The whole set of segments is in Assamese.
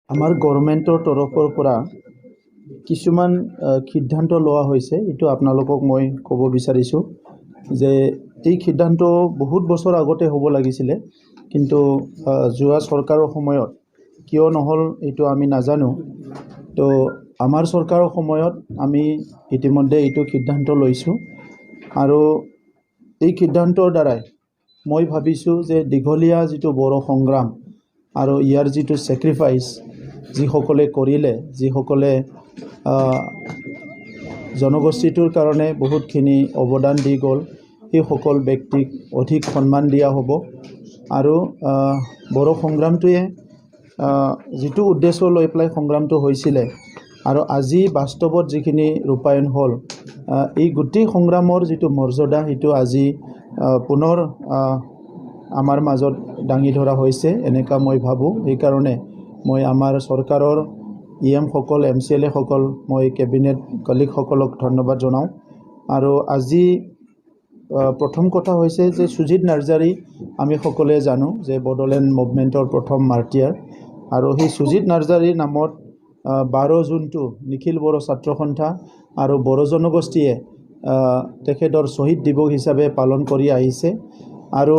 আমাৰ গভৰ্ণমেণ্টৰ তৰফৰ পৰা কিছুমান সিদ্ধান্ত লোৱা হৈছে। এইটো আপোনালোকক মই ক'ব বিচাৰিছোঁ যে এই সিদ্ধান্ত বহুত বছৰ আগতে হ'ব লাগিছিলে, কিন্তু যোৱা চৰকাৰৰ সময়ত কিয় নহ'ল এইটো আমি নাজানো। তো আমাৰ চৰকাৰৰ সময়ত আমি ইতিমধ্যে এইটো সিদ্ধান্ত লৈছোঁ আৰু এই সিদ্ধান্তৰ দ্বাৰাই মই ভাবিছোঁ যে দীঘলীয়া যিটো বড়ো সংগ্ৰাম আৰু ইয়াৰ যিটো ছেক্ৰিফাইচ যিসকলে কৰিলে, যিসকলে জনগোষ্ঠীটোৰ কাৰণে বহুতখিনি অৱদান দি গ'ল, সেইসকল ব্যক্তিক অধিক সন্মান দিয়া হ'ব। আৰু বড়ো সংগ্ৰামটোৱে যিটো উদ্দেশ্য লৈ পেলাই সংগ্ৰামটো হৈছিলে আৰু আজি বাস্তৱত যিখিনি ৰূপায়ণ হ'ল, এই গোটেই সংগ্ৰামৰ যিটো মৰ্যাদা সেইটো আজি পুনৰ আমাৰ মাজত দাঙি ধৰা হৈছে এনেকুৱা মই ভাবোঁ। সেইকাৰণে মই আমাৰ চৰকাৰৰ EM সকল, MCLA সকল, মই কেবিনেট কলিগসকলক ধন্যবাদ জনাওঁ। আৰু আজি প্ৰথম কথা হৈছে যে সুজিত নাৰ্জাৰী আমি সকলোৱে জানো যে বড়োলেণ্ড মুভমেণ্টৰ প্ৰথম মাৰ্টিয়াৰ, আৰু সেই সুজিত নাৰ্জাৰীৰ নামত 12 জুনটো নিখিল বড়ো ছাত্ৰ সন্থা আৰু বড়ো জনগোষ্ঠীয়ে তেখেতৰ শ্বহীদ দিৱস হিচাপে পালন কৰি আহিছে। আৰু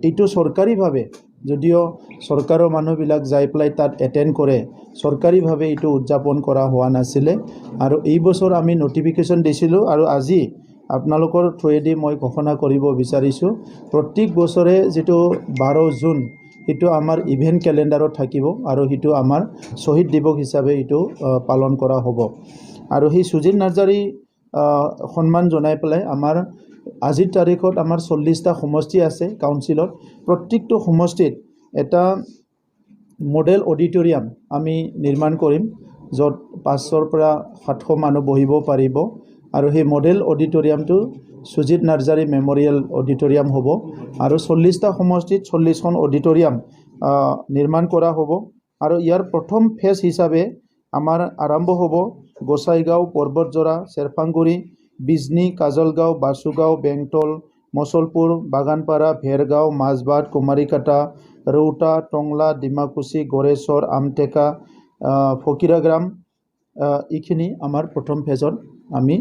এইটো চৰকাৰীভাৱে, যদিও চৰকাৰৰ মানুহবিলাক যাই পেলাই তাত এটেণ্ড কৰে, চৰকাৰীভাৱে এইটো উদযাপন কৰা হোৱা নাছিলে। আৰু এই বছৰ আমি নটিফিকেশ্যন দিছিলোঁ আৰু আজি আপোনালোকৰ থ্ৰুৱেদি মই ঘোষণা কৰিব বিচাৰিছোঁ, প্ৰত্যেক বছৰে যিটো 12 জুন সেইটো আমাৰ ইভেণ্ট কেলেণ্ডাৰত থাকিব আৰু সেইটো আমাৰ শ্বহীদ দিৱস হিচাপে এইটো পালন কৰা হ'ব। আৰু সেই সুজিত নাৰ্জাৰী সন্মান জনাই পেলাই আমাৰ আজিৰ তাৰিখত আমাৰ 40টা সমষ্টি আছে কাউন্সিলত। প্ৰত্যেকটো সমষ্টিত এটা মডেল অডিটৰিয়াম আমি নিৰ্মাণ কৰিম, য'ত 500 পৰা 700 মানুহ বহিব পাৰিব। আৰু সেই মডেল অডিটৰিয়ামটো সুজিত নাৰ্জাৰী মেমৰিয়েল অডিটৰিয়াম হ'ব। আৰু 40টা সমষ্টিত 40খন অডিটৰিয়াম নিৰ্মাণ কৰা হ'ব। আৰু ইয়াৰ প্ৰথম ফেজ হিচাপে আমাৰ আৰম্ভ হ'ব গোসাইগাঁও, পৰ্বতজৰা, চেৰফাংগুৰি, বিজনী, কাজলগাঁও, বাসুগাঁও, বেংটল, মচলপুৰ, বাগানপাৰা, ভেৰগাঁও, মাজবাট, কুমাৰীকাটা, ৰৌতা, টংলা, ডিমাকুচি, গড়েশ্বৰ, আমটেকা, ফকিৰাগ্ৰাম, এইখিনি আমাৰ প্ৰথম ফেজত আমি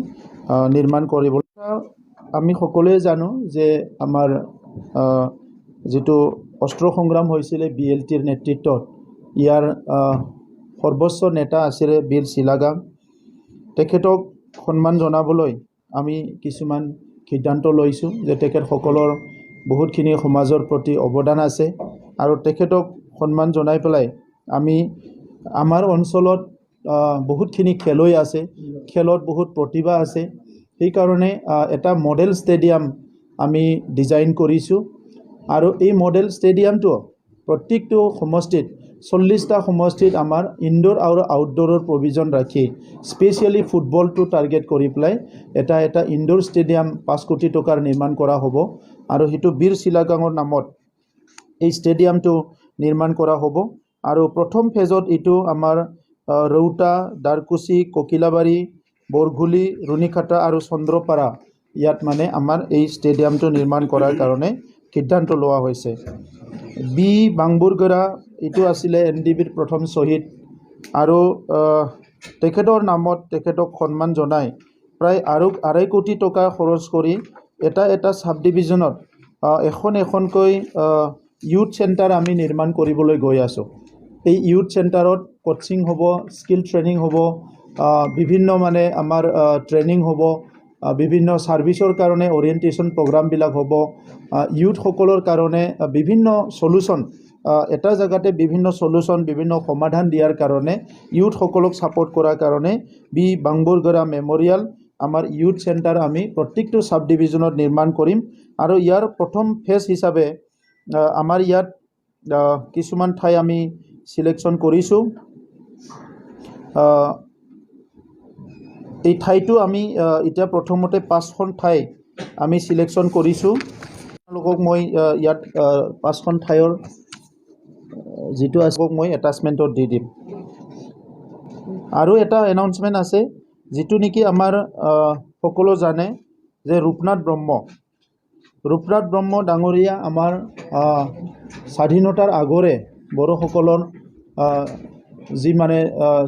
নিৰ্মাণ কৰিব। আমি সকলোৱে জানো যে আমাৰ যিটো অস্ত্ৰ সংগ্ৰাম হৈছিলে BLTৰ নেতৃত্বত, ইয়াৰ সৰ্বোচ্চ নেতা আছিলে বীৰ চিলাগাং। তেখেতক সন্মান জনাবলৈ আমি কিছুমান সিদ্ধান্ত লৈছোঁ যে তেখেতসকলৰ বহুতখিনি সমাজৰ প্ৰতি অৱদান আছে, আৰু তেখেতক সন্মান জনাই পেলাই আমি আমাৰ অঞ্চলত বহুতখিনি খেলুৱৈ আছে, খেলত বহুত প্ৰতিভা আছে। সেইকাৰণে এটা মডেল ষ্টেডিয়াম আমি ডিজাইন কৰিছোঁ। আৰু এই মডেল ষ্টেডিয়ামটো প্ৰত্যেকটো সমষ্টিত 40টা সমষ্টিত আমাৰ ইনডোৰ আৰু আউটডোৰৰ প্ৰভিজন ৰাখি স্পেচিয়েলি ফুটবলটো টাৰ্গেট কৰি পেলাই এটা ইনডোৰ ষ্টেডিয়াম 5 কোটি টকাৰ নিৰ্মাণ কৰা হ'ব। আৰু সেইটো বীৰ চিলাগাঙৰ নামত এই ষ্টেডিয়ামটো নিৰ্মাণ কৰা হ'ব। আৰু প্ৰথম ফেজত এইটো আমাৰ ৰৌতা, দাৰকুচি, ককিলাবাৰী, বৰঘুলি, ৰুণিখাটা আৰু চন্দ্ৰপাৰা, ইয়াত মানে আমাৰ এই ষ্টেডিয়ামটো নিৰ্মাণ কৰাৰ কাৰণে সিদ্ধান্ত লোৱা হৈছে। বি বাংবুৰগৰা, এইটো আছিলে NDBৰ প্ৰথম শ্বহীদ, আৰু তেখেতৰ নামত তেখেতক সন্মান জনাই প্ৰায় 2.5 কোটি টকা খৰচ কৰি এটা চাব ডিভিজনত এখনকৈ ইউথ চেণ্টাৰ আমি নিৰ্মাণ কৰিবলৈ গৈ আছোঁ। এই ইউথ চেণ্টাৰত কোচিং হ'ব, স্কিল ট্ৰেইনিং হ'ব, বিভিন্ন মানে আমাৰ ট্ৰেইনিং হ'ব, বিভিন্ন ছাৰ্ভিচৰ কাৰণে অৰিয়েণ্টেশ্যন প্ৰগ্ৰামবিলাক হ'ব, ইউথসকলৰ কাৰণে বিভিন্ন সলিউশ্যন, এটা জেগাতে বিভিন্ন সলিউশ্যন, বিভিন্ন সমাধান দিয়াৰ কাৰণে ইউথসকলক ছাপোৰ্ট কৰাৰ কাৰণে বি বাংবুৰগৰা মেমৰিয়েল আমাৰ ইউথ চেণ্টাৰ আমি প্ৰত্যেকটো চাব ডিভিজনত নিৰ্মাণ কৰিম। আৰু ইয়াৰ প্ৰথম ফেজ হিচাপে আমাৰ ইয়াত কিছুমান ঠাই আমি চিলেকশ্যন কৰিছোঁ। এই ঠাইটো আমি এতিয়া প্ৰথমতে 5খন ঠাই আমি চিলেকশ্যন কৰিছোঁ। আপোনালোকক মই ইয়াত 5খন ঠাইৰ যিটো আছে মই এটাচমেণ্টত দি দিম। আৰু এটা এনাউন্সমেণ্ট আছে, যিটো নেকি আমাৰ সকলো জানে যে ৰূপনাথ ব্ৰহ্ম ডাঙৰীয়া আমাৰ স্বাধীনতাৰ আগৰে বড়োসকলৰ যি মানে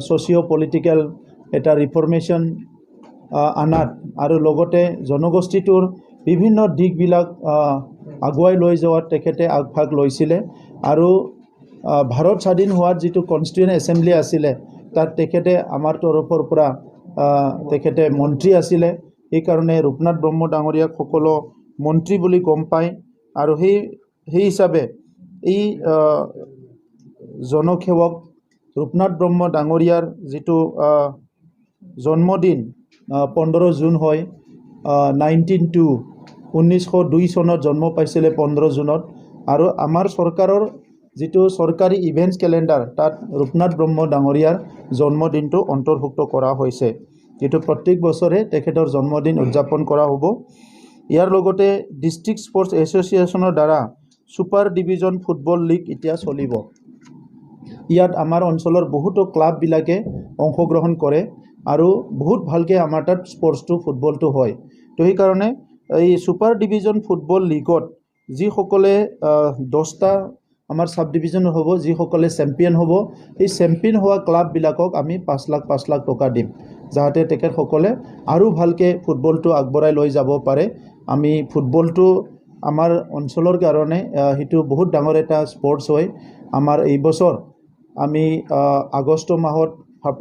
ছ'চিঅ' পলিটিকেল এটা ৰিফৰ্মেশ্যন আনাত আৰু লগতে জনগোষ্ঠীটোৰ বিভিন্ন দিশবিলাক আগুৱাই লৈ যোৱাত তেখেতে আগভাগ লৈছিলে আৰু ভাৰত স্বাধীন হোৱাত যিটো কনষ্টিটিউৱেণ্ট এছেম্বলি আছিলে তাত তেখেতে আমাৰ তৰফৰ পৰা তেখেতে মন্ত্ৰী আছিলে। সেইকাৰণে ৰূপনাথ ব্ৰহ্ম ডাঙৰীয়াক সকলো মন্ত্ৰী বুলি গম পায় আৰু সেই হিচাপে এই জনসেৱক ৰূপনাথ ব্ৰহ্ম ডাঙৰীয়াৰ যিটো জন্মদিন 15 জুন হয়, 1902 চনত জন্ম পাইছিলে 15 জুনত। আৰু আমাৰ চৰকাৰৰ যিটো চৰকাৰী ইভেণ্টছ কেলেণ্ডাৰ তাত ৰূপনাথ ব্ৰহ্ম ডাঙৰীয়াৰ জন্মদিনটো অন্তৰ্ভুক্ত কৰা হৈছে, যিটো প্ৰত্যেক বছৰে তেখেতৰ জন্মদিন উদযাপন কৰা হ'ব। ইয়াৰ লগতে ডিষ্ট্ৰিক্ট স্পৰ্টছ এছ'চিয়েশ্যনৰ দ্বাৰা ছুপাৰ ডিভিজন ফুটবল লীগ এতিয়া চলিব। ইয়াত আমাৰ অঞ্চলৰ বহুতো ক্লাববিলাকে অংশগ্ৰহণ কৰে আৰু বহুত ভালকৈ আমাৰ তাত স্পৰ্টছটো ফুটবলটো হয়। তো সেইকাৰণে এই ছুপাৰ ডিভিজন ফুটবল লীগত যিসকলে 10টা আমাৰ ছাব ডিভিজন হ'ব, যিসকলে চেম্পিয়ন হ'ব, এই চেম্পিয়ন হোৱা ক্লাববিলাকক আমি 5 লাখ টকা দিম, যাতে তেখেতসকলে আৰু ভালকৈ ফুটবলটো আগবঢ়াই লৈ যাব পাৰে। আমি ফুটবলটো আমাৰ অঞ্চলৰ কাৰণে সেইটো বহুত ডাঙৰ এটা স্পৰ্টছ হয়। আমাৰ এই বছৰ আমি আগষ্ট মাহত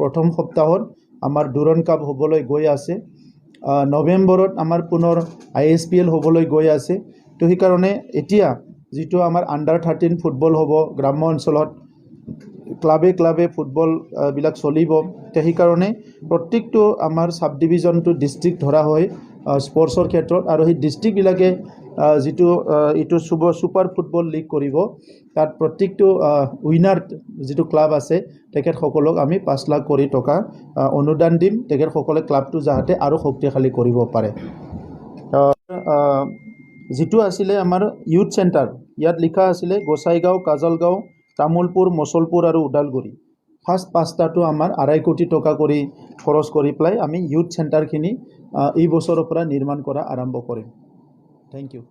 প্ৰথম সপ্তাহত আমাৰ ডুৰাণ্ড কাপ হ'বলৈ গৈ আছে। নৱেম্বৰত আমাৰ পুনৰ ISPL হ'বলৈ গৈ আছে। তো সেইকাৰণে এতিয়া যিটো আমাৰ আণ্ডাৰ-13 ফুটবল হ'ব, গ্ৰাম্য অঞ্চলত ক্লাবে ফুটবল বিলাক চলিব। তো সেইকাৰণে প্ৰত্যেকটো আমাৰ ছাব ডিভিজনটো ডিষ্ট্ৰিক্ট ধৰা হয় স্পৰ্টছৰ ক্ষেত্ৰত, আৰু সেই ডিষ্ট্ৰিক্টবিলাকে যিটো এইটো ছুপাৰ ফুটবল লীগ কৰিব, তাত প্ৰত্যেকটো উইনাৰ যিটো ক্লাব আছে তেখেতসকলক আমি 5 লাখ টকা অনুদান দিম, তেখেতসকলে ক্লাবটো যাতে আৰু শক্তিশালী কৰিব পাৰে। যিটো আছিলে আমাৰ ইউথ চেণ্টাৰ, ইয়াত লিখা আছিলে গোসাইগাঁও, কাজলগাঁও, তামোলপুৰ, মচলপুৰ আৰু ওদালগুৰি। ফাৰ্ষ্ট 5টাটো আমাৰ 2.5 কোটি টকা কৰি খৰচ কৰি পেলাই আমি ইউথ চেণ্টাৰখিনি এই বছৰৰ পৰা নিৰ্মাণ কৰা আৰম্ভ কৰিম। Thank U.